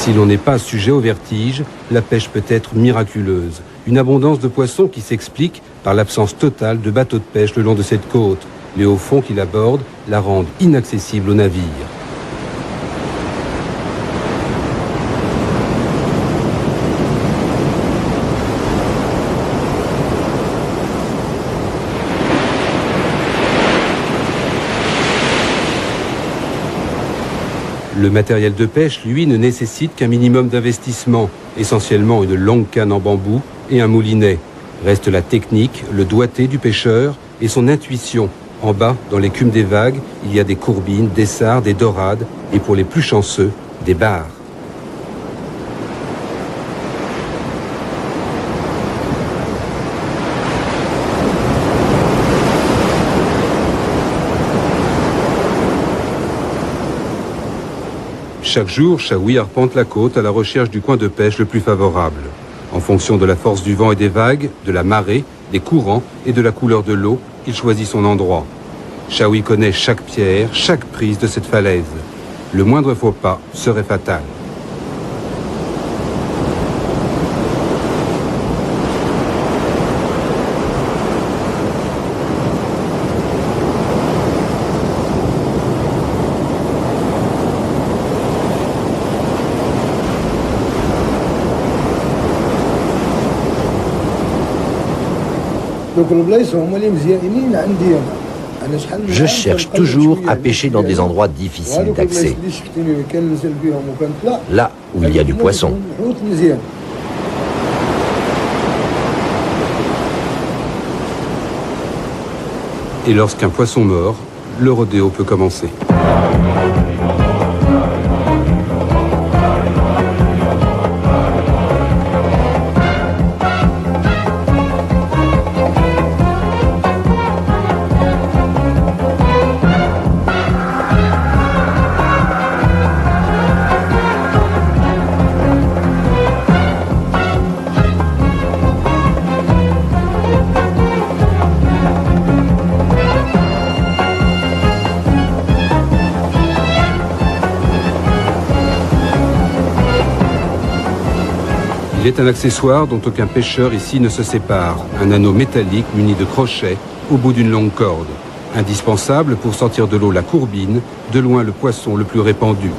Si l'on n'est pas sujet au vertige, la pêche peut être miraculeuse. Une abondance de poissons qui s'explique par l'absence totale de bateaux de pêche le long de cette côte. Les hauts fonds qui l'abordent la rendent inaccessible aux navires. Le matériel de pêche, lui, ne nécessite qu'un minimum d'investissement, essentiellement une longue canne en bambou et un moulinet. Reste la technique, le doigté du pêcheur et son intuition. En bas, dans l'écume des vagues, il y a des courbines, des sards, des dorades et pour les plus chanceux, des barres. Chaque jour, Chaoui arpente la côte à la recherche du coin de pêche le plus favorable. En fonction de la force du vent et des vagues, de la marée, des courants et de la couleur de l'eau, il choisit son endroit. Chaoui connaît chaque pierre, chaque prise de cette falaise. Le moindre faux pas serait fatal. Je cherche toujours à pêcher dans des endroits difficiles d'accès, là où il y a du poisson. Et lorsqu'un poisson mord, le rodéo peut commencer. Il est un accessoire dont aucun pêcheur ici ne se sépare. Un anneau métallique muni de crochets au bout d'une longue corde. Indispensable pour sortir de l'eau la courbine, de loin le poisson le plus répandu.